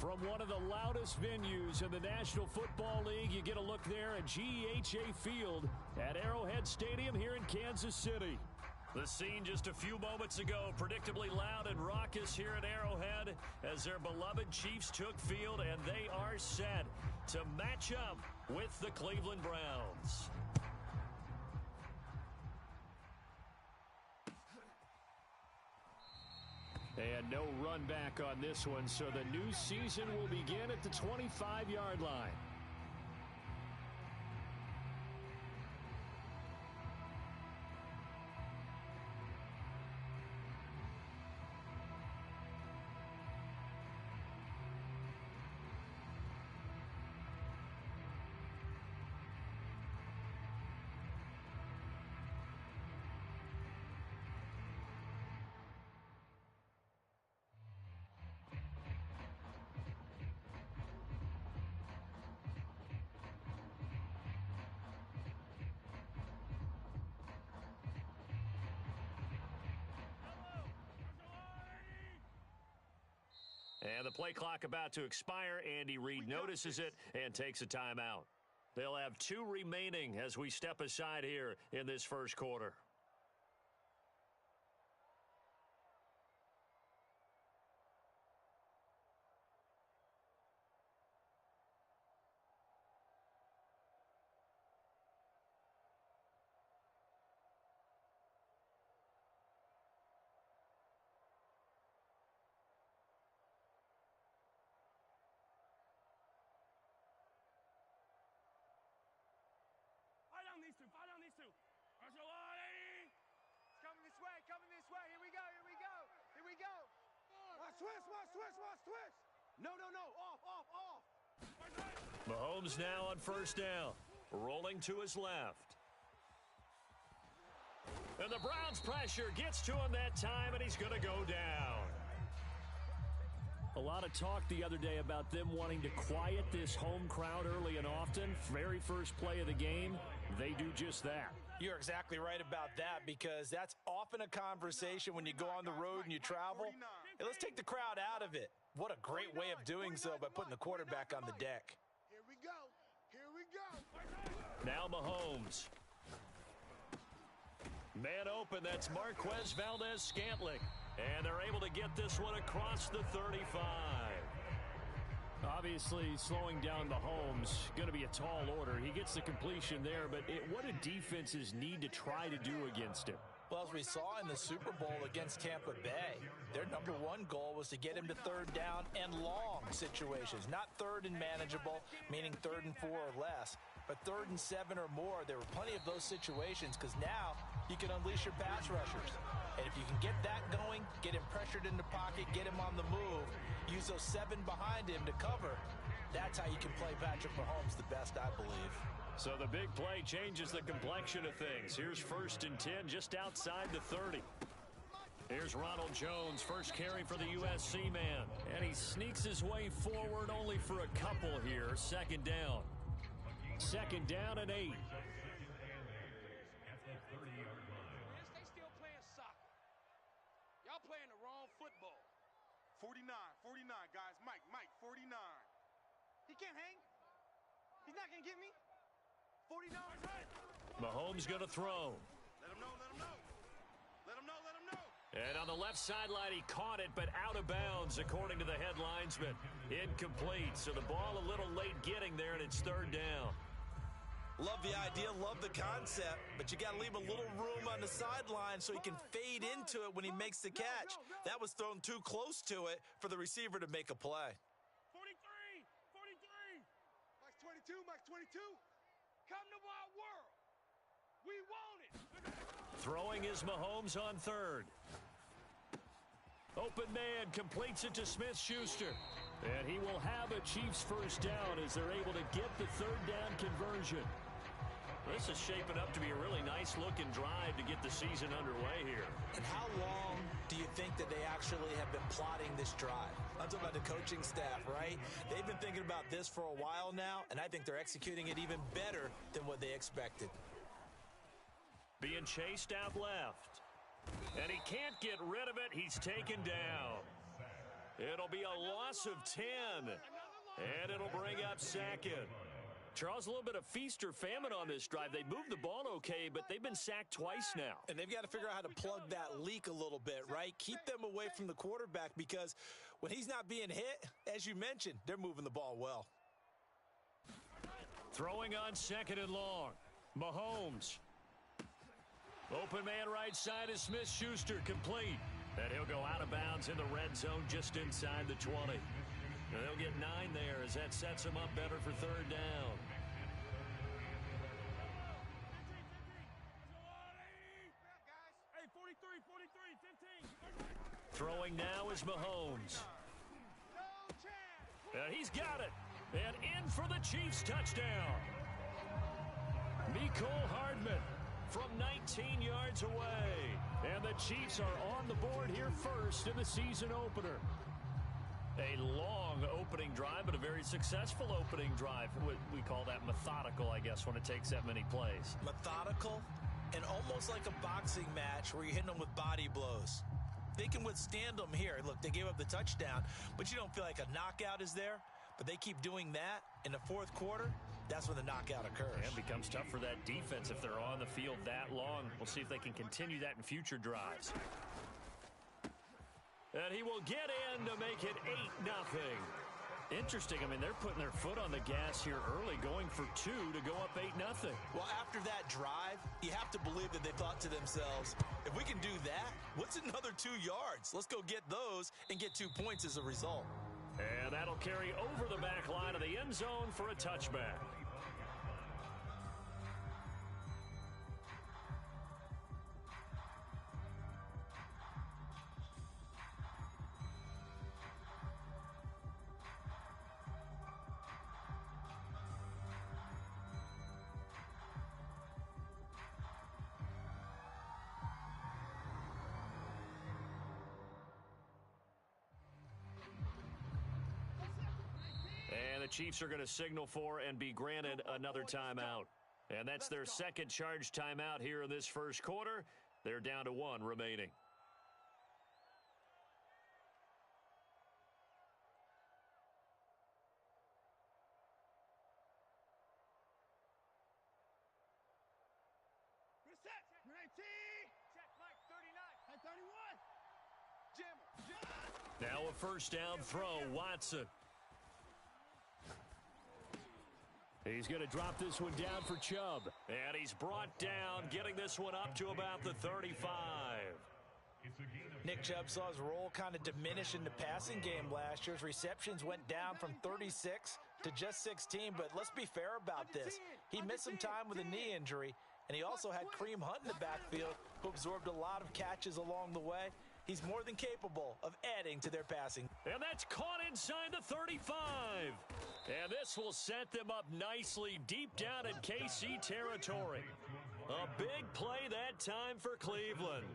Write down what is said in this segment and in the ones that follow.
From one of the loudest venues in the National Football League, you get a look there at GEHA Field at Arrowhead Stadium here in Kansas City. The scene just a few moments ago, predictably loud and raucous here at Arrowhead as their beloved Chiefs took field, and they are set to match up with the Cleveland Browns. And no run back on this one, so the new season will begin at the 25-yard line. And the play clock about to expire. Andy Reid notices it and takes a timeout. They'll have 2 remaining as we step aside here in this first quarter. Fight on these two. It's coming this way, Here we go. Watch twist. No. Off. Mahomes now on first down. Rolling to his left. And the Browns pressure gets to him that time, and he's going to go down. A lot of talk the other day about them wanting to quiet this home crowd early and often. Very first play of the game, they do just that. You're exactly right about that, because that's often a conversation when you go on the road and you travel. Hey, let's take the crowd out of it. What a great way of doing so by putting the quarterback on the deck. Here we go. Now Mahomes. Man open, that's Marquez Valdez-Scantling. And they're able to get this one across the 35. Obviously, slowing down Mahomes, going to be a tall order. He gets the completion there, but what do defenses need to try to do against him? Well, as we saw in the Super Bowl against Tampa Bay, their number one goal was to get him to third down and long situations. Not third and manageable, meaning 3rd and 4 or less, but 3rd and 7 or more. There were plenty of those situations, because now you can unleash your pass rushers. And if you can get that going, get him pressured in the pocket, get him on the move, use those 7 behind him to cover, that's how you can play Patrick Mahomes the best, I believe. So the big play changes the complexion of things. Here's 1st and 10 just outside the 30. Here's Ronald Jones, first carry for the USC man. And he sneaks his way forward only for a couple here. 2nd down. 2nd down and 8. They still playing soccer. Y'all playing the wrong football. 49, guys. Mike, 49. He can't hang. He's not going to get me. 49. Mahomes going to throw. Let him know. And on the left sideline, he caught it, but out of bounds, according to the head linesman. Incomplete, so the ball a little late getting there, and it's 3rd down. Love the idea, love the concept, but you got to leave a little room on the sideline so he can fade into it when he makes the catch. That was thrown too close to it for the receiver to make a play. 43. Mike's 22. Come to our world. We want it. Throwing is Mahomes on 3rd. Open man completes it to Smith-Schuster. And he will have a Chiefs first down as they're able to get the 3rd down conversion. This is shaping up to be a really nice-looking drive to get the season underway here. And how long do you think that they actually have been plotting this drive? I'm talking about the coaching staff, right? They've been thinking about this for a while now, and I think they're executing it even better than what they expected. Being chased out left. And he can't get rid of it. He's taken down. It'll be a loss of 10. And it'll bring up second. Charles, a little bit of feast or famine on this drive. They moved the ball okay, but they've been sacked twice now. And they've got to figure out how to plug that leak a little bit, right? Keep them away from the quarterback because when he's not being hit, as you mentioned, they're moving the ball well. Throwing on second and long. Mahomes. Open man right side is Smith-Schuster, complete. And he'll go out of bounds in the red zone just inside the 20. And they'll get 9 there as that sets them up better for third down. Hey, 43, 15. Throwing now is Mahomes. And he's got it. And in for the Chiefs touchdown. Mecole Hardman from 19 yards away. And the Chiefs are on the board here first in the season opener. A long opening drive, but a very successful opening drive. We call that methodical, I guess, when it takes that many plays. Methodical and almost like a boxing match where you're hitting them with body blows. They can withstand them here. Look, they gave up the touchdown, but you don't feel like a knockout is there. But they keep doing that in the fourth quarter. That's when the knockout occurs. And it becomes tough for that defense if they're on the field that long. We'll see if they can continue that in future drives. And he will get in to make it 8-0. Interesting. I mean, they're putting their foot on the gas here early, going for 2 to go up 8-0. Well, after that drive, you have to believe that they thought to themselves, if we can do that, what's another 2 yards? Let's go get those and get 2 points as a result. And that'll carry over the back line of the end zone for a touchback. And the Chiefs are going to signal for and be granted another timeout. And that's their second charge timeout here in this first quarter. They're down to 1 remaining. Reset. 19. Check, Mike. 39. And 31. Jim. Now a first down throw, Watson. He's going to drop this one down for Chubb. And he's brought down, getting this one up to about the 35. Nick Chubb saw his role kind of diminish in the passing game last year. His receptions went down from 36 to just 16. But let's be fair about this. He missed some time with a knee injury. And he also had Kareem Hunt in the backfield, who absorbed a lot of catches along the way. He's more than capable of adding to their passing. And that's caught inside the 35. And this will set them up nicely deep down in KC territory. A big play that time for Cleveland.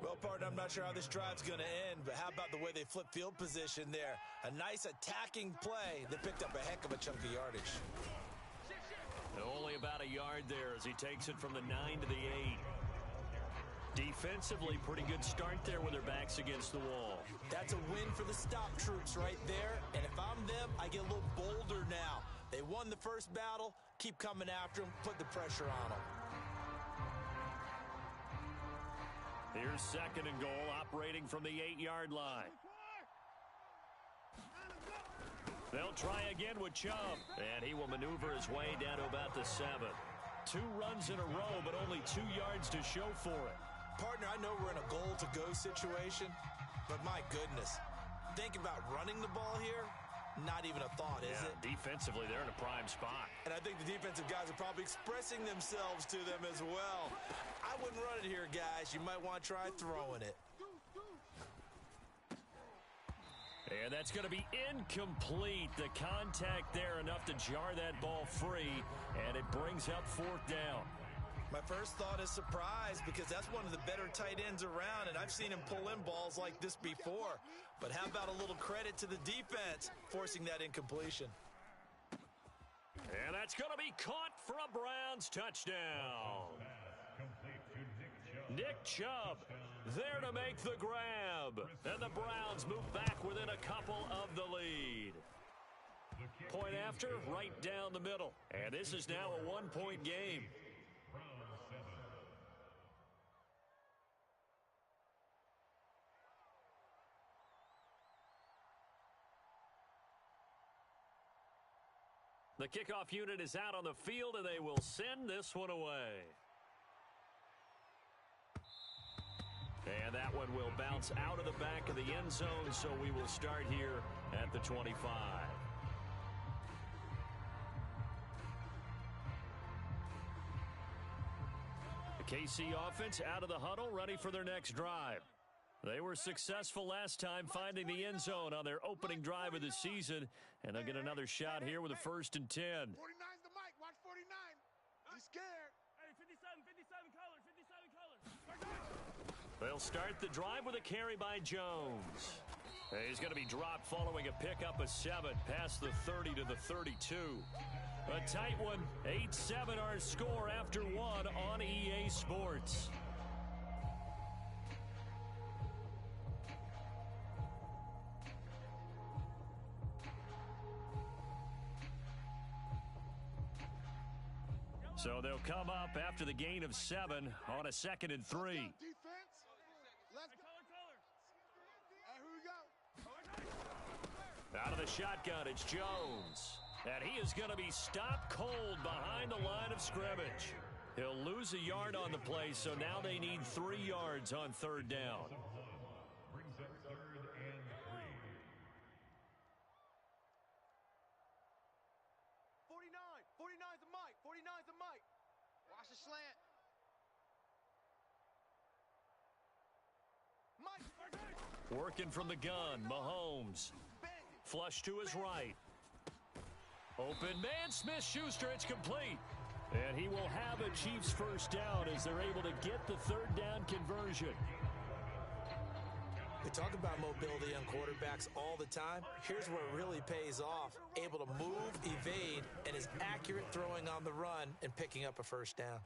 Well, partner, I'm not sure how this drive's going to end, but how about the way they flip field position there? A nice attacking play that picked up a heck of a chunk of yardage. Only about a yard there as he takes it from the 9 to the 8. Defensively, pretty good start there with their backs against the wall. That's a win for the stop troops right there. And if I'm them, I get a little bolder now. They won the first battle. Keep coming after them. Put the pressure on them. Here's second and goal, operating from the 8-yard line. They'll try again with Chubb. And he will maneuver his way down to about the 7. 2 runs in a row, but only 2 yards to show for it. Partner, I know we're in a goal-to-go situation, but my goodness, think about running the ball here, not even a thought, is it? Defensively, they're in a prime spot. And I think the defensive guys are probably expressing themselves to them as well. I wouldn't run it here, guys. You might want to try throwing it. And that's going to be incomplete. The contact there enough to jar that ball free, and it brings up 4th down. My first thought is surprise because that's one of the better tight ends around, and I've seen him pull in balls like this before. But how about a little credit to the defense forcing that incompletion? And that's going to be caught for a Browns touchdown. Nick Chubb, there to make the grab. And the Browns move back within a couple of the lead. Point after, right down the middle. And this is now a one-point game. The kickoff unit is out on the field, and they will send this one away. And that one will bounce out of the back of the end zone, so we will start here at the 25. The KC offense out of the huddle, ready for their next drive. They were successful last time finding the end zone on their opening drive of the season, and they'll get another shot here with a 1st and 10. 49's the mic. Watch 49. He's scared. Hey, 57 colors. They'll start the drive with a carry by Jones. He's going to be dropped following a pickup of 7 past the 30 to the 32. A tight one, 8-7 our score after 1 on EA Sports. So they'll come up after the gain of 7 on a 2nd and 3. Defense. Let's go. Hey, here we go. Out of the shotgun, it's Jones. And he is going to be stopped cold behind the line of scrimmage. He'll lose a yard on the play, so now they need 3 yards on 3rd down. 49's the mic. 49's the mic. Watch the slant. Mike. Working from the gun, Mahomes. Flush to his right. Open man, Smith-Schuster, it's complete. And he will have a Chiefs 1st down as they're able to get the 3rd down conversion. We talk about mobility on quarterbacks all the time. Here's where it really pays off. Able to move, evade, and is accurate throwing on the run and picking up a 1st down.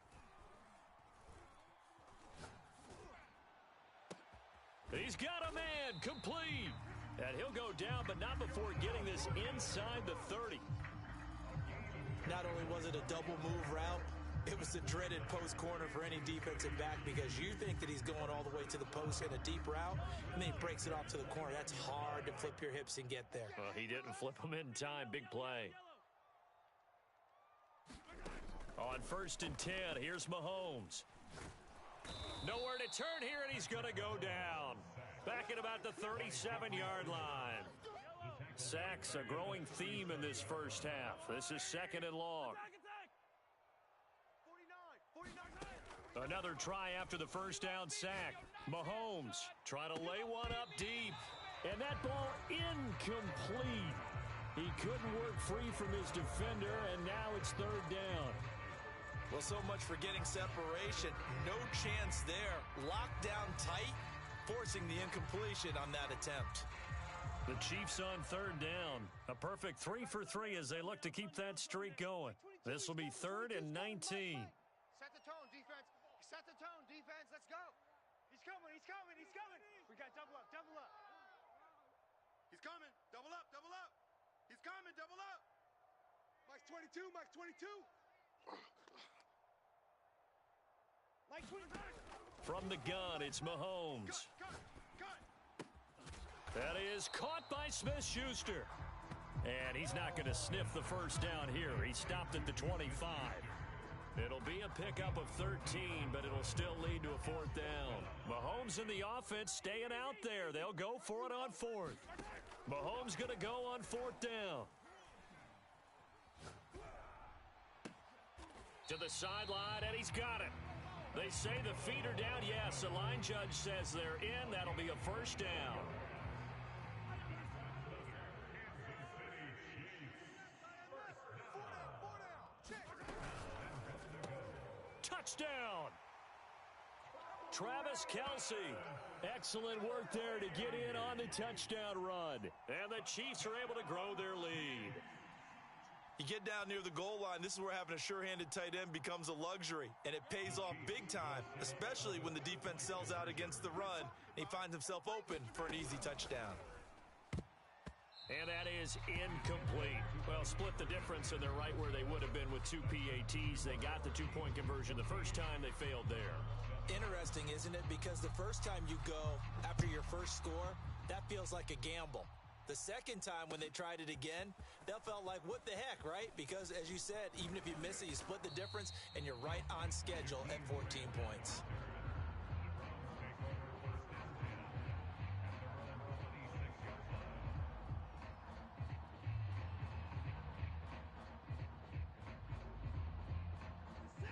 He's got a man, complete. And he'll go down, but not before getting this inside the 30. Not only was it a double move route, it was the dreaded post corner for any defensive back because you think that he's going all the way to the post in a deep route, and then he breaks it off to the corner. That's hard to flip your hips and get there. Well, he didn't flip him in time. Big play. On 1st and 10, here's Mahomes. Nowhere to turn here, and he's going to go down. Back at about the 37-yard line. Sacks a growing theme in this 1st half. This is 2nd and long. 49. Another try after the 1st down sack. Mahomes trying to lay one up deep. And that ball incomplete. He couldn't work free from his defender, and now it's 3rd down. Well, so much for getting separation. No chance there. Locked down tight, forcing the incompletion on that attempt. The Chiefs on 3rd down. A perfect 3 for 3 as they look to keep that streak going. This will be 3rd and 19. Set the tone, defense. Set the tone, defense. Let's go. He's coming. He's coming. He's coming. We got double up. Double up. He's coming. Double up. Double up. He's coming. Double up. Mike's 22. Mike's 22. Mike 25. From the gun, it's Mahomes. Cut. That is caught by Smith-Schuster. And he's not going to sniff the 1st down here. He stopped at the 25. It'll be a pickup of 13, but it'll still lead to a 4th down. Mahomes and the offense staying out there. They'll go for it on 4th. Mahomes going to go on 4th down. To the sideline, and he's got it. They say the feet are down. Yes, the line judge says they're in. That'll be a 1st down. Touchdown! Travis Kelce. Excellent work there to get in on the touchdown run. And the Chiefs are able to grow their lead. You get down near the goal line, this is where having a sure-handed tight end becomes a luxury, and it pays off big time, especially when the defense sells out against the run, and he finds himself open for an easy touchdown. And that is incomplete. Well, split the difference, and they're right where they would have been with 2 PATs. They got the 2-point conversion the first time. They failed there. Interesting, isn't it? Because the first time you go after your first score, that feels like a gamble. The second time when they tried it again, that felt like, what the heck, right? Because, as you said, even if you miss it, you split the difference, and you're right on schedule at 14 points.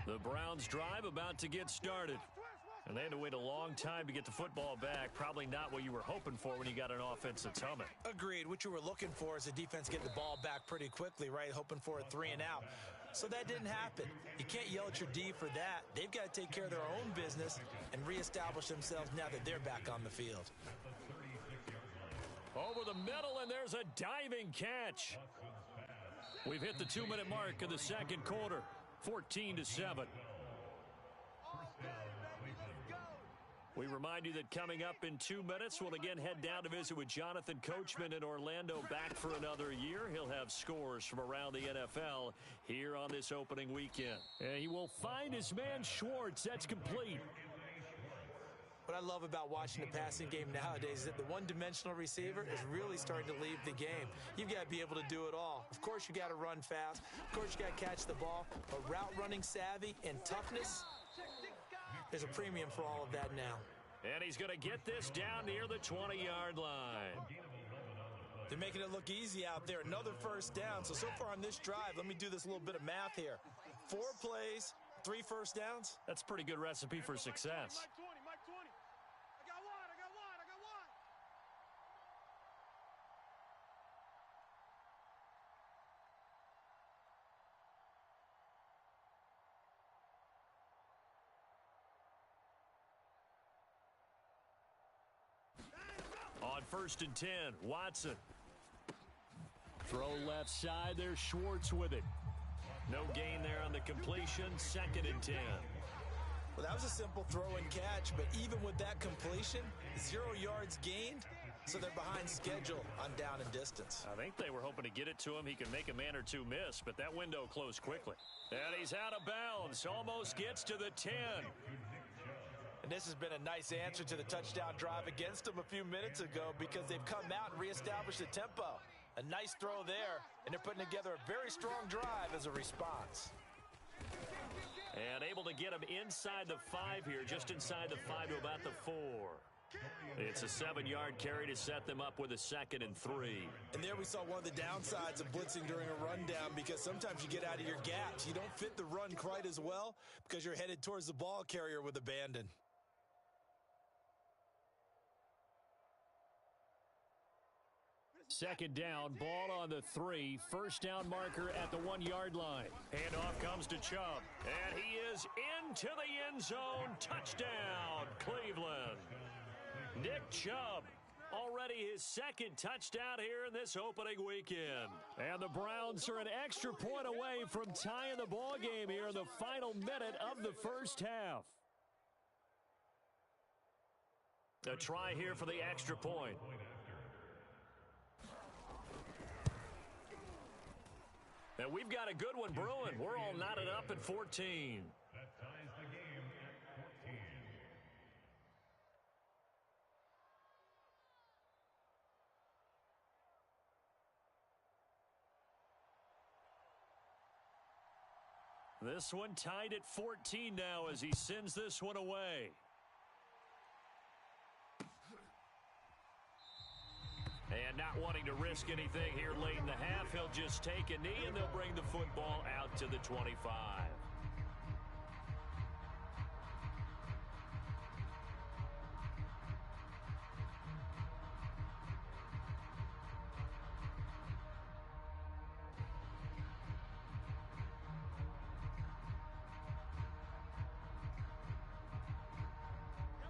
The Browns' drive about to get started. And they had to wait a long time to get the football back. Probably not what you were hoping for when you got an offense that's humming. Agreed. What you were looking for is the defense get the ball back pretty quickly, right? Hoping for a 3 and out. So that didn't happen. You can't yell at your D for that. They've got to take care of their own business and reestablish themselves now that they're back on the field. Over the middle, and there's a diving catch. We've hit the 2-minute mark of the second quarter. 14-7. We remind you that coming up in 2 minutes, we'll again head down to visit with Jonathan Coachman in Orlando, back for another year. He'll have scores from around the NFL here on this opening weekend. And he will find his man Schwartz. That's complete. What I love about watching the passing game nowadays is that the one-dimensional receiver is really starting to leave the game. You've got to be able to do it all. Of course, you got to run fast. Of course, you got to catch the ball. But route running savvy and toughness, there's a premium for all of that now. And he's going to get this down near the 20-yard line. They're making it look easy out there. Another first down. So far on this drive, let me do this little bit of math here. 4 plays, 3 first downs. That's a pretty good recipe for success. Mike 20, Mike 20. I got one. On 1st and 10, Watson. Throw left side, there's Schwartz with it. No gain there on the completion, 2nd and 10. Well, that was a simple throw and catch, but even with that completion, 0 yards gained, so they're behind schedule on down and distance. I think they were hoping to get it to him. He can make a man or two miss, but that window closed quickly. And he's out of bounds, almost gets to the 10. And this has been a nice answer to the touchdown drive against them a few minutes ago because they've come out and reestablished the tempo. A nice throw there, and they're putting together a very strong drive as a response. And able to get him inside the 5 here, just inside the 5 to about the 4. It's a 7-yard carry to set them up with a 2nd and 3. And there we saw one of the downsides of blitzing during a rundown because sometimes you get out of your gaps. You don't fit the run quite as well because you're headed towards the ball carrier with abandon. Second down, ball on the 3. First down marker at the 1-yard line. Handoff comes to Chubb. And he is into the end zone. Touchdown, Cleveland. Nick Chubb, already his 2nd touchdown here in this opening weekend. And the Browns are an extra point away from tying the ball game here in the final minute of the first half. A try here for the extra point. And we've got a good one brewing. We're all knotted up at 14. That ties the game at 14. This one tied at 14 now as he sends this one away. And not wanting to risk anything here late in the half, he'll just take a knee and they'll bring the football out to the 25.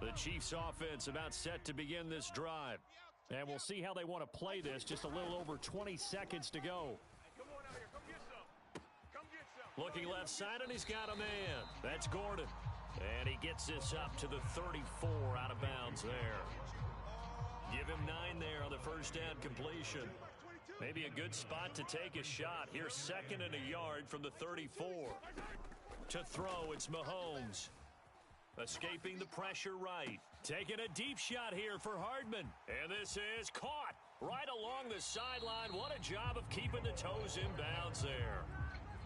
The Chiefs offense about set to begin this drive. And we'll see how they want to play this. Just a little over 20 seconds to go. Come on out here. Come get some. Looking left side, and he's got a man. That's Gordon. And he gets this up to the 34 out of bounds there. Give him 9 there on the first down completion. Maybe a good spot to take a shot. Here's 2nd and a yard from the 34. To throw, it's Mahomes. Escaping the pressure right. Taking a deep shot here for Hardman. And this is caught right along the sideline. What a job of keeping the toes in bounds there.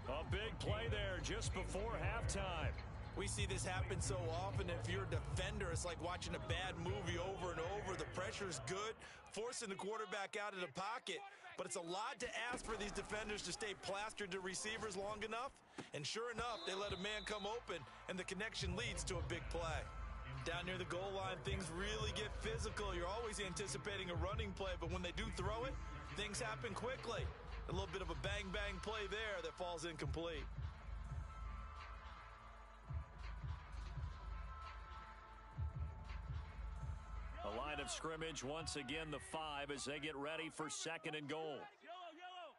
A big play there just before halftime. We see this happen so often. If you're a defender, it's like watching a bad movie over and over. The pressure's good, forcing the quarterback out of the pocket. But it's a lot to ask for these defenders to stay plastered to receivers long enough. And sure enough, they let a man come open, and the connection leads to a big play. Down near the goal line, things really get physical. You're always anticipating a running play, but when they do throw it, things happen quickly. A little bit of a bang-bang play there that falls incomplete. A line of scrimmage, once again, the 5 as they get ready for 2nd and goal. Yellow.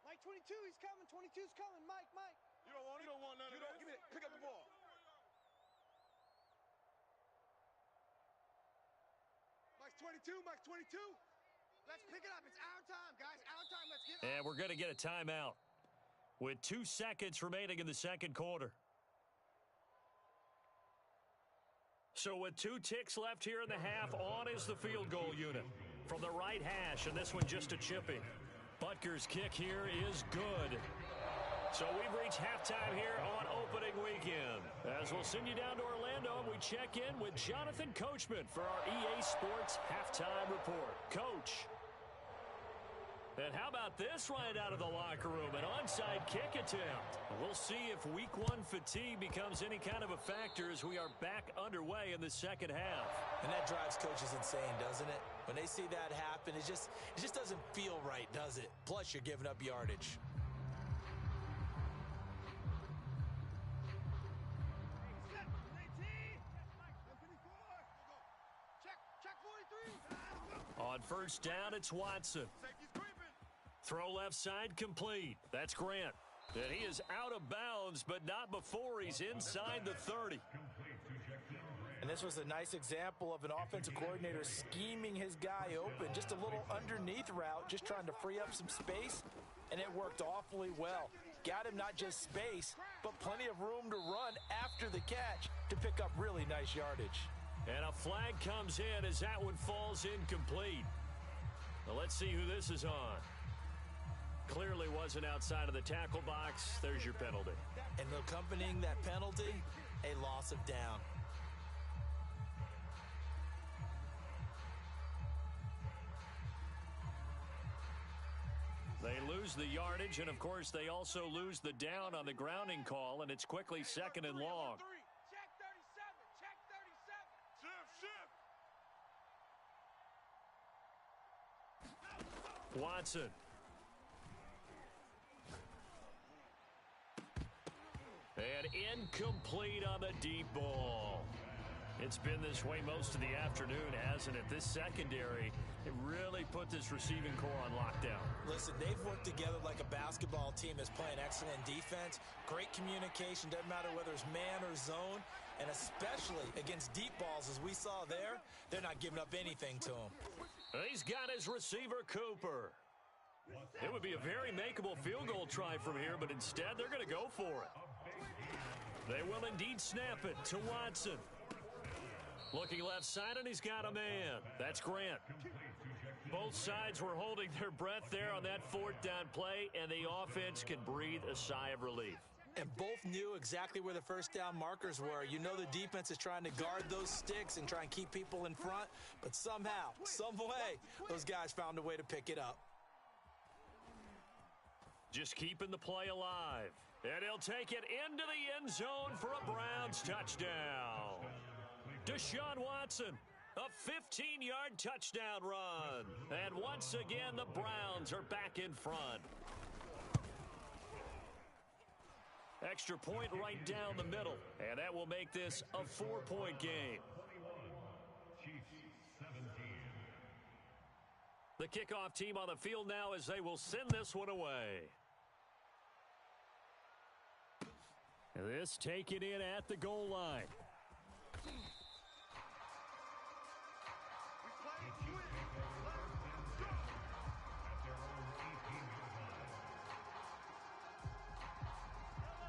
Mike 22, he's coming. 22's coming. Mike. You don't want none of that. Give me that. Pick up the ball. Mike's 22. Let's pick it up. It's our time, guys. Our time. Let's get it. And we're going to get a timeout with 2 seconds remaining in the second quarter. So with 2 ticks left here in the half, on is the field goal unit from the right hash, and this one just a chipping. Butker's kick here is good. So we've reached halftime here on opening weekend. As we'll send you down to Orlando, and we check in with Jonathan Coachman for our EA Sports Halftime Report. Coach. And how about this right out of the locker room? An onside kick attempt. We'll see if week 1 fatigue becomes any kind of a factor as we are back underway in the second half. And that drives coaches insane, doesn't it? When they see that happen, it just doesn't feel right, does it? Plus, you're giving up yardage. Check 43. On first down, it's Watson. Throw left side complete. That's Grant. And he is out of bounds, but not before he's inside the 30. And this was a nice example of an offensive coordinator scheming his guy open. Just a little underneath route, just trying to free up some space, and it worked awfully well. Got him not just space, but plenty of room to run after the catch to pick up really nice yardage. And a flag comes in as that one falls incomplete. Now let's see who this is on. Clearly wasn't outside of the tackle box. There's your penalty. And accompanying that penalty, a loss of down. They lose the yardage, and of course they also lose the down on the grounding call, and it's quickly 2nd and long. Check 37. Watson. And incomplete on the deep ball. It's been this way most of the afternoon, hasn't it? This secondary, it really put this receiving core on lockdown. Listen, they've worked together like a basketball team that's playing excellent defense. Great communication, doesn't matter whether it's man or zone. And especially against deep balls, as we saw there, they're not giving up anything to him. He's got his receiver, Cooper. It would be a very makeable field goal try from here, but instead they're going to go for it. They will indeed snap it to Watson. Looking left side, and he's got a man. That's Grant. Both sides were holding their breath there on that 4th down play, and the offense can breathe a sigh of relief. And both knew exactly where the first down markers were. You know the defense is trying to guard those sticks and try and keep people in front, but somehow, some way, those guys found a way to pick it up. Just keeping the play alive. And he'll take it into the end zone for a Browns touchdown. Deshaun Watson, a 15-yard touchdown run. And once again, the Browns are back in front. Extra point right down the middle. And that will make this a 4-point game. The kickoff team on the field now as they will send this one away. This taken in at the goal line.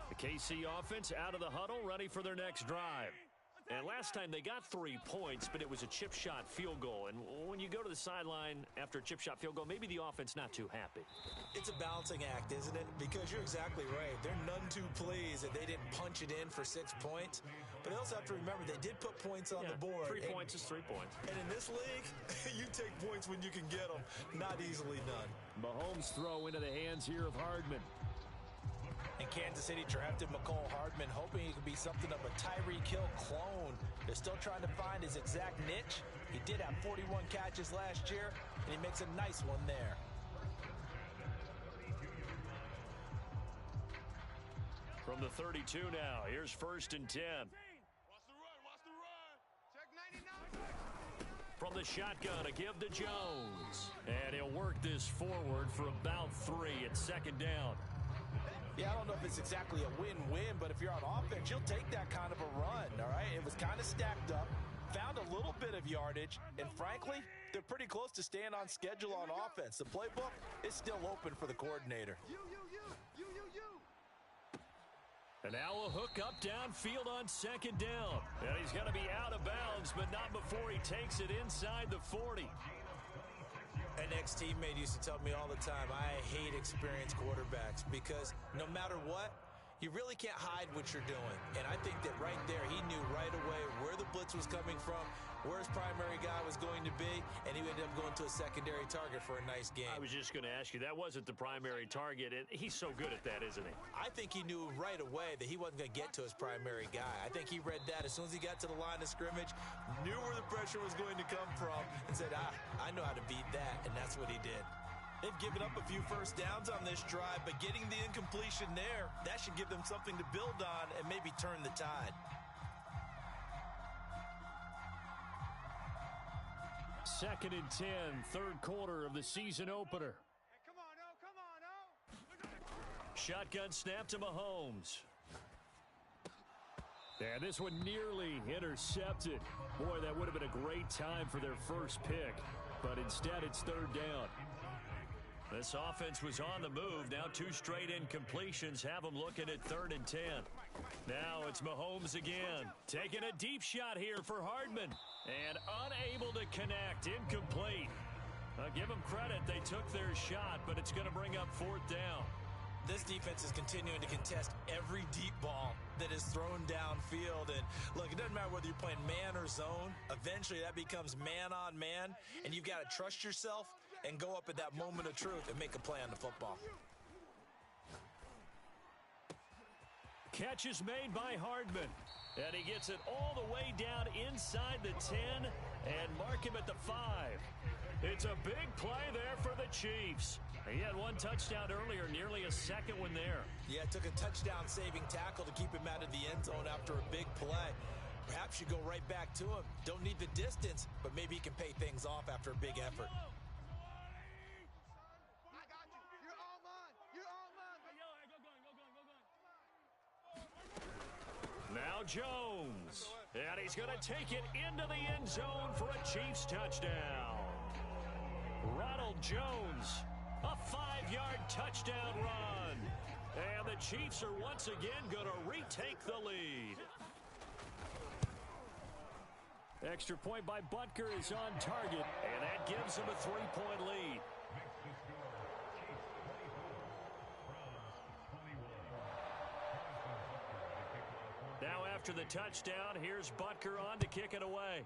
The KC offense out of the huddle, ready for their next drive. And last time they got 3 points, but it was a chip shot field goal. And when you go to the sideline after a chip shot field goal, maybe the offense not too happy. It's a balancing act, isn't it? Because you're exactly right. They're none too pleased that they didn't punch it in for 6 points. But they also have to remember they did put points on the board. 3 points is 3 points. And in this league, you take points when you can get them. Not easily done. Mahomes' throw into the hands here of Hardman. And Kansas City drafted McCole Hardman, hoping he could be something of a Tyreek Hill clone. They're still trying to find his exact niche. He did have 41 catches last year, and he makes a nice one there. From the 32 now, here's 1st and 10. Watch the run. Check 99. From the shotgun, a give to Jones. And he'll work this forward for about 3 at 2nd down. Yeah, I don't know if it's exactly a win-win, but if you're on offense, you'll take that kind of a run, all right? It was kind of stacked up, found a little bit of yardage, and frankly, they're pretty close to staying on schedule on offense. The playbook is still open for the coordinator. You. And now a hook up downfield on 2nd down. And he's going to be out of bounds, but not before he takes it inside the 40. An ex-teammate used to tell me all the time, I hate experienced quarterbacks because no matter what, you really can't hide what you're doing. And I think that right there, he knew right away where the blitz was coming from, where his primary guy was going to be, and he ended up going to a secondary target for a nice game. I was just going to ask you, that wasn't the primary target, and he's so good at that, isn't he? I think he knew right away that he wasn't going to get to his primary guy. I think he read that as soon as he got to the line of scrimmage, knew where the pressure was going to come from, and said, I know how to beat that, and that's what he did. They've given up a few first downs on this drive, but getting the incompletion there, that should give them something to build on and maybe turn the tide. 2nd and 10, 3rd quarter of the season opener. Hey, come on, Shotgun snap to Mahomes. And this one nearly intercepted. Boy, that would have been a great time for their first pick. But instead, it's 3rd down. This offense was on the move. Now 2 straight incompletions have them looking at 3rd and 10. Now it's Mahomes again. Taking a deep shot here for Hardman. And unable to connect. Incomplete. Give them credit. They took their shot, but it's going to bring up 4th down. This defense is continuing to contest every deep ball that is thrown downfield. And look, it doesn't matter whether you're playing man or zone. Eventually that becomes man on man, and you've got to trust yourself and go up at that moment of truth and make a play on the football. Catch is made by Hardman. And he gets it all the way down inside the 10 and mark him at the 5. It's a big play there for the Chiefs. He had 1 touchdown earlier, nearly a 2nd one there. Yeah, it took a touchdown-saving tackle to keep him out of the end zone after a big play. Perhaps you go right back to him. Don't need the distance, but maybe he can pay things off after a big effort. I got you. You're all mine. Now Jones. And he's going to take it into the end zone for a Chiefs touchdown. Ronald Jones, a 5-yard touchdown run. And the Chiefs are once again going to retake the lead. Extra point by Butker is on target, and that gives them a 3-point lead. Now after the touchdown, here's Butker on to kick it away.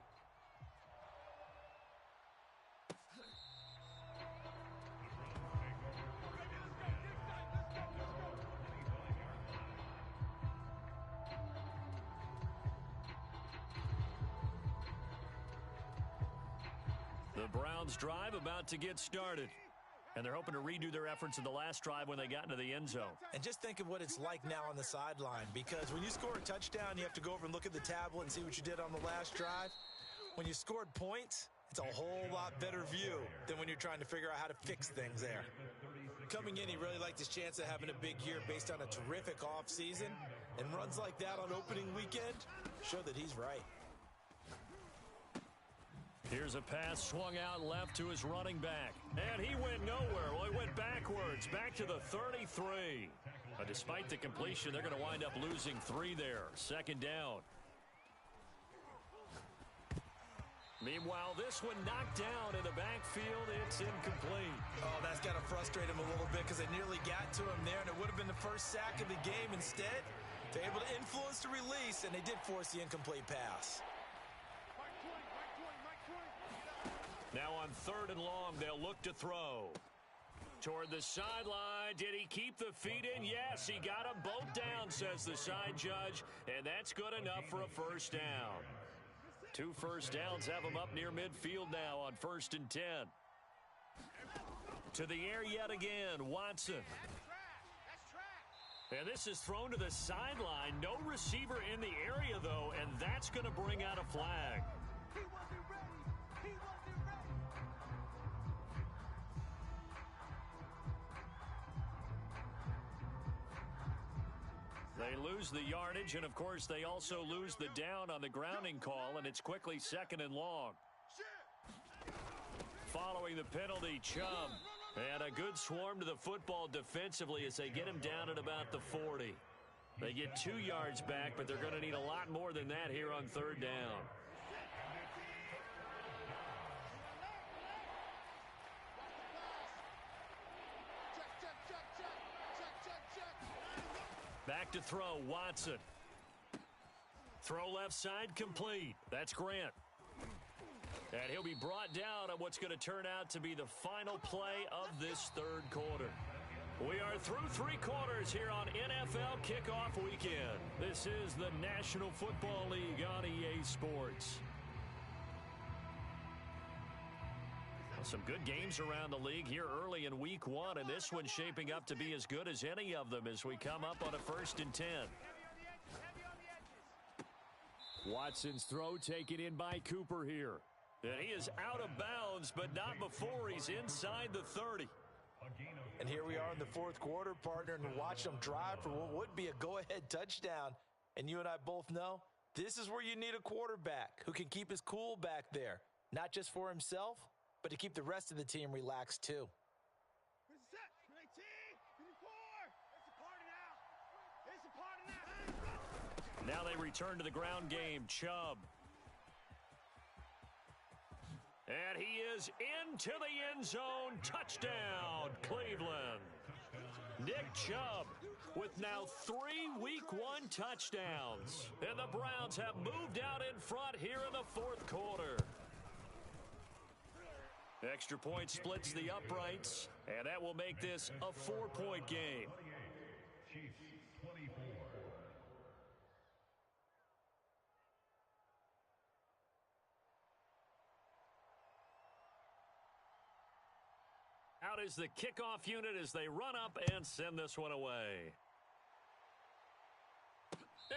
The Browns drive about to get started. And they're hoping to redo their efforts in the last drive when they got into the end zone. And just think of what it's like now on the sideline, because when you score a touchdown, you have to go over and look at the tablet and see what you did on the last drive. When you scored points, it's a whole lot better view than when you're trying to figure out how to fix things there. coming in, he really liked his chance of having a big year based on a terrific offseason, and runs like that on opening weekend show that he's right. Here's a pass swung out left to his running back. And he went nowhere. Well, he went backwards, back to the 33. But despite the completion, they're going to wind up losing 3 there. Second down. Meanwhile, this one knocked down in the backfield. It's incomplete. Oh, that's got to frustrate him a little bit because they nearly got to him there, and it would have been the first sack of the game. Instead, they're able to influence the release, and they did force the incomplete pass. Now on 3rd and long, they'll look to throw. Toward the sideline. Did he keep the feet in? Yes, he got them both down, says the side judge, and that's good enough for a first down. 2 first downs have him up near midfield now on 1st and 10. To the air yet again, Watson. And this is thrown to the sideline. No receiver in the area, though, and that's going to bring out a flag. They lose the yardage, and, of course, they also lose the down on the grounding call, and it's quickly 2nd and long. Following the penalty, Chubb. And a good swarm to the football defensively as they get him down at about the 40. They get 2 yards back, but they're going to need a lot more than that here on 3rd down. Back to throw, Watson. Throw left side, complete. That's Grant. And he'll be brought down on what's going to turn out to be the final play of this 3rd quarter. We are through 3 quarters here on NFL Kickoff Weekend. This is the National Football League on EA Sports. Some good games around the league here early in week 1, and this one's shaping up to be as good as any of them as we come up on a 1st and 10. Watson's throw taken in by Cooper here. And he is out of bounds, but not before he's inside the 30. And here we are in the 4th quarter, partner, and watch them drive for what would be a go-ahead touchdown. And you and I both know this is where you need a quarterback who can keep his cool back there, not just for himself, but to keep the rest of the team relaxed too. Now they return to the ground game. Chubb. And he is into the end zone. Touchdown, Cleveland. Nick Chubb with now 3 Week 1 touchdowns. And the Browns have moved out in front here in the 4th quarter. Extra point splits the uprights, and that will make this a 4-point game. Out is the kickoff unit as they run up and send this one away.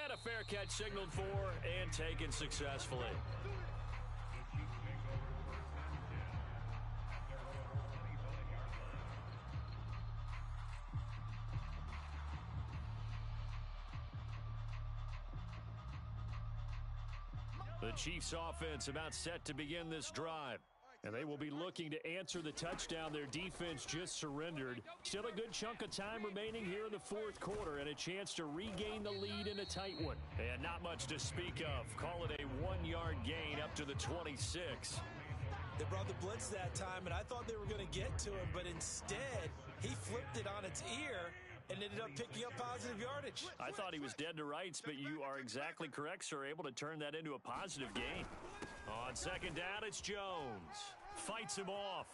And a fair catch signaled for and taken successfully. The Chiefs offense about set to begin this drive. And they will be looking to answer the touchdown their defense just surrendered. Still a good chunk of time remaining here in the 4th quarter and a chance to regain the lead in a tight one. And not much to speak of. Call it a 1-yard gain up to the 26. They brought the blitz that time, and I thought they were going to get to him, but instead he flipped it on its ear and ended up picking up positive yardage. I thought he was dead to rights, but you are exactly correct, sir. Able to turn that into a positive gain. On 2nd down, it's Jones. Fights him off.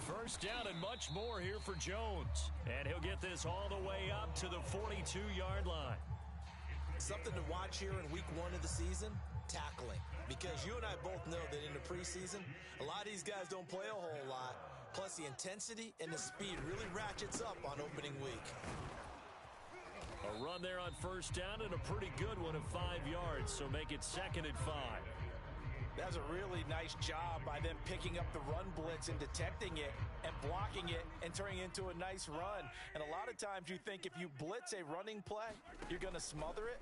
First down and much more here for Jones. And he'll get this all the way up to the 42-yard line. Something to watch here in week 1 of the season, tackling. Because you and I both know that in the preseason, a lot of these guys don't play a whole lot. Plus, the intensity and the speed really ratchets up on opening week. A run there on 1st down and a pretty good one of 5 yards, so make it 2nd and 5. That's a really nice job by them picking up the run blitz and detecting it and blocking it and turning it into a nice run. And a lot of times you think if you blitz a running play, you're going to smother it.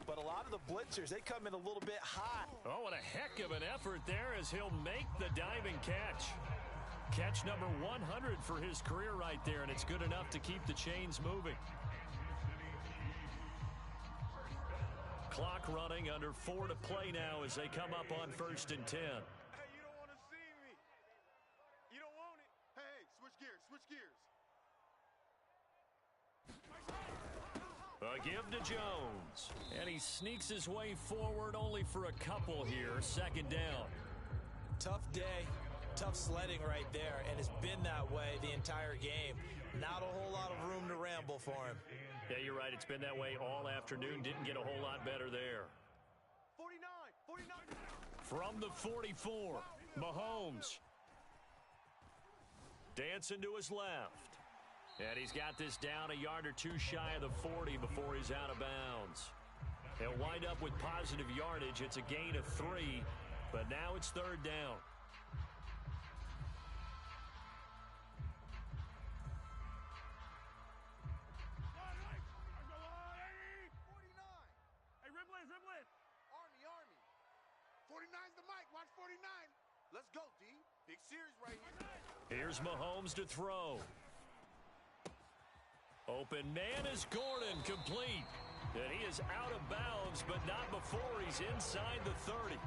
But a lot of the blitzers, they come in a little bit high. Oh, and a heck of an effort there as he'll make the diving catch. Catch number 100 for his career right there, and it's good enough to keep the chains moving. Clock running, under 4 to play now as they come up on 1st and 10. Hey, you don't want to see me. You don't want it. Hey, switch gears, switch gears. A give to Jones. And he sneaks his way forward only for a couple here. 2nd down. Tough day, tough sledding right there, and it's been that way the entire game. Not a whole lot of room to ramble for him. Yeah, you're right. It's been that way all afternoon. Didn't get a whole lot better there. 49, 49. From the 44, Mahomes. Dancing to his left. And he's got this down a yard or two shy of the 40 before he's out of bounds. He'll wind up with positive yardage. It's a gain of 3, but now it's 3rd down. Army. 49's the mic. Watch 49. Let's go, D. Big series right here. Here's Mahomes to throw. Open man is Gordon, complete. And he is out of bounds, but not before he's inside the 30.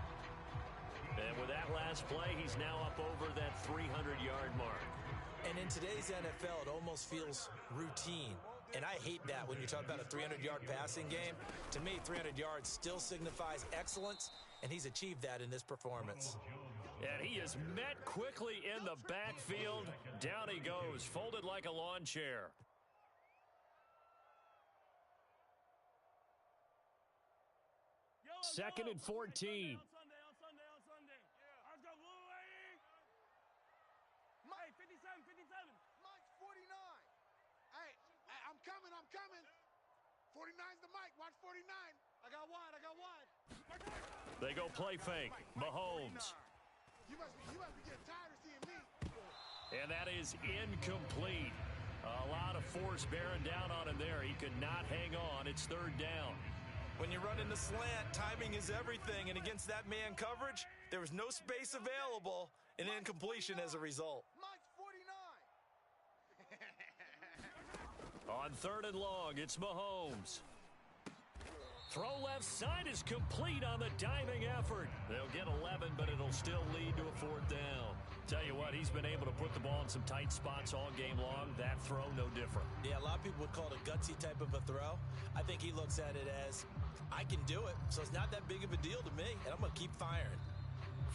And with that last play, he's now up over that 300-yard mark. And in today's NFL, it almost feels routine. And I hate that when you talk about a 300-yard passing game. To me, 300 yards still signifies excellence, and he's achieved that in this performance. And he is met quickly in the backfield. Down he goes, folded like a lawn chair. Second and 14. On Sunday. Let's go, Mike, 57. Mike's 49. Hey, I'm coming. 49's the mic. Watch 49. I got wide. They go play fake. Mahomes. You must be getting tired of seeing me. And that is incomplete. A lot of force bearing down on him there. He could not hang on. It's 3rd down. When you run in the slant, timing is everything. And against that man coverage, there was no space available, and incompletion as a result. Mike's 49. On 3rd and long, it's Mahomes. Throw left side is complete on the diving effort. They'll get 11, but it'll still lead to a 4th down. Tell you what, he's been able to put the ball in some tight spots all game long. That throw, no different. Yeah, a lot of people would call it a gutsy type of a throw. I think he looks at it as, I can do it, so it's not that big of a deal to me, and I'm going to keep firing.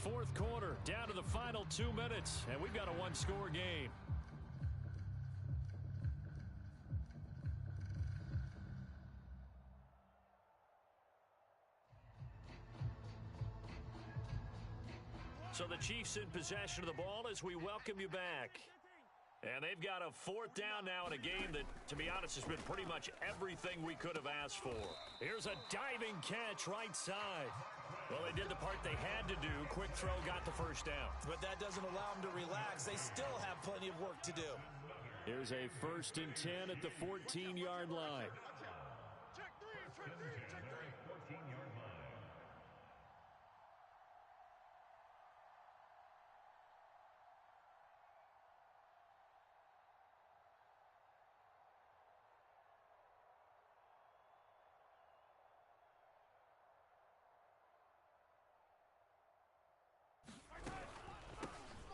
4th quarter, down to the final 2 minutes, and we've got a one-score game. So the Chiefs in possession of the ball as we welcome you back. And they've got a 4th down now in a game that, to be honest, has been pretty much everything we could have asked for. Here's a diving catch right side. Well, they did the part they had to do. Quick throw got the 1st down. But that doesn't allow them to relax. They still have plenty of work to do. Here's a 1st and 10 at the 14-yard line. Check three. 14-yard line.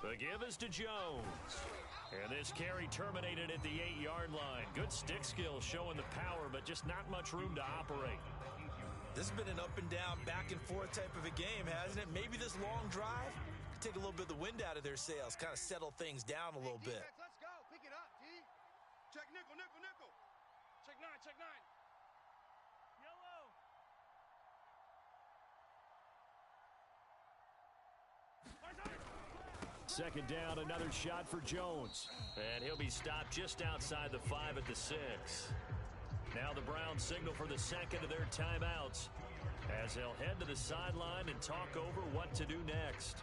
The give is to Jones. And this carry terminated at the 8-yard line. Good stick skills showing the power, but just not much room to operate. This has been an up and down, back and forth type of a game, hasn't it? Maybe this long drive could take a little bit of the wind out of their sails, kind of settle things down a little bit. Let's go. Pick it up, D. Check nickel. Check 9. Yellow. Second down, another shot for Jones. And he'll be stopped just outside the 5 at the 6. Now the Browns signal for the second of their timeouts. as they'll head to the sideline and talk over what to do next.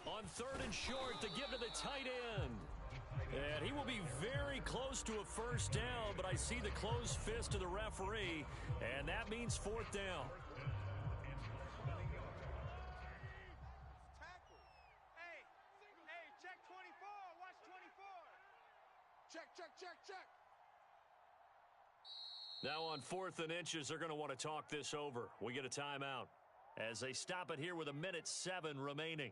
On third and short, to give to the tight end. And he will be very close to a first down, but I see the closed fist of the referee, and that means fourth down. Hey, check 24. Watch 24. Check. Now on 4th and inches, they're going to want to talk this over. We get a timeout as they stop it here with 1:07 remaining.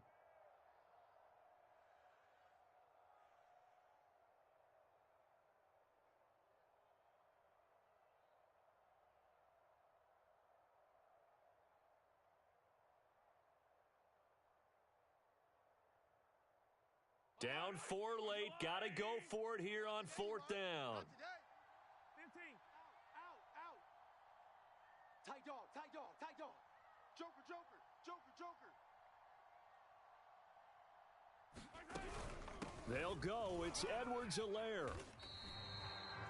Down 4 late. Got to go for it here on 4th down. 15. Out. Tight dog. Joker. They'll go. It's Edwards-Helaire.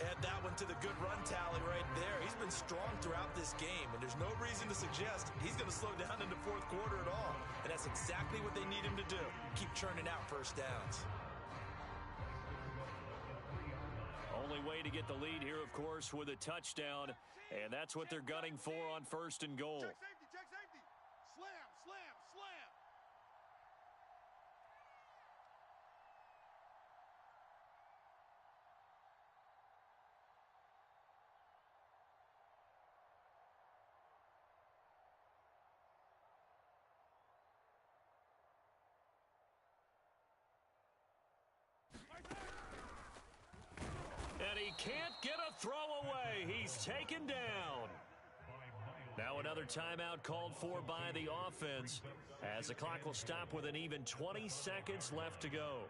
Add that one to the good run tally right there. He's been strong throughout this game, and there's no reason to suggest he's going to slow down in the fourth quarter at all. And that's exactly what they need him to do. Keep churning out first downs. Only way to get the lead here, of course, with a touchdown, and that's what they're gunning for on 1st and goal. Check safety. Slam. And he can't get a throw away. He's taken down. Now another timeout called for by the offense as the clock will stop with an even 20 seconds left to go.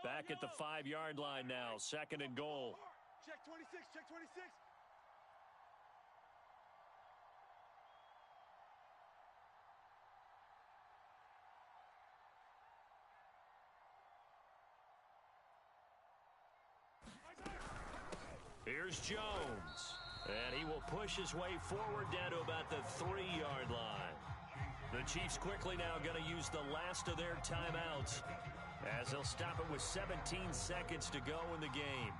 Back at the 5-yard line now, 2nd and goal. Check 26. Here's Jones. And he will push his way forward down to about the 3-yard line. The Chiefs quickly now going to use the last of their timeouts as they'll stop it with 17 seconds to go in the game.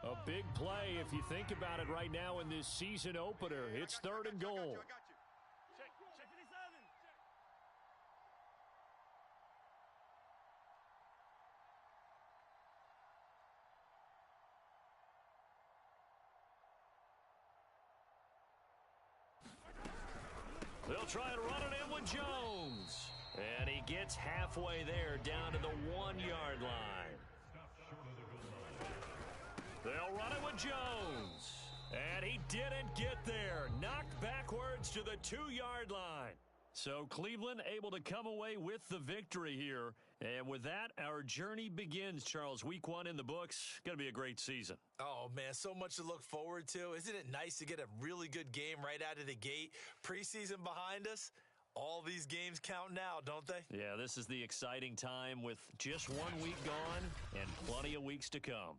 A big play if you think about it right now in this season opener. It's 3rd and goal. I got you. Check 57. They'll try and run it in with Jones. And he gets halfway there down to the 1-yard line. They'll run it with Jones. And he didn't get there. Knocked backwards to the 2-yard line. So Cleveland able to come away with the victory here. And with that, our journey begins, Charles. Week 1 in the books. Going to be a great season. Oh, man, so much to look forward to. Isn't it nice to get a really good game right out of the gate? Preseason behind us. All these games count now, don't they? Yeah, this is the exciting time with just 1 week gone and plenty of weeks to come.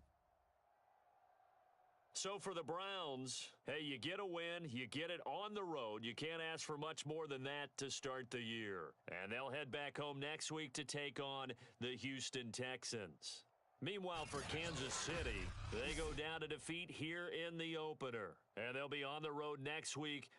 So for the Browns, hey, you get a win, you get it on the road. You can't ask for much more than that to start the year. And they'll head back home next week to take on the Houston Texans. Meanwhile, for Kansas City, they go down to defeat here in the opener. And they'll be on the road next week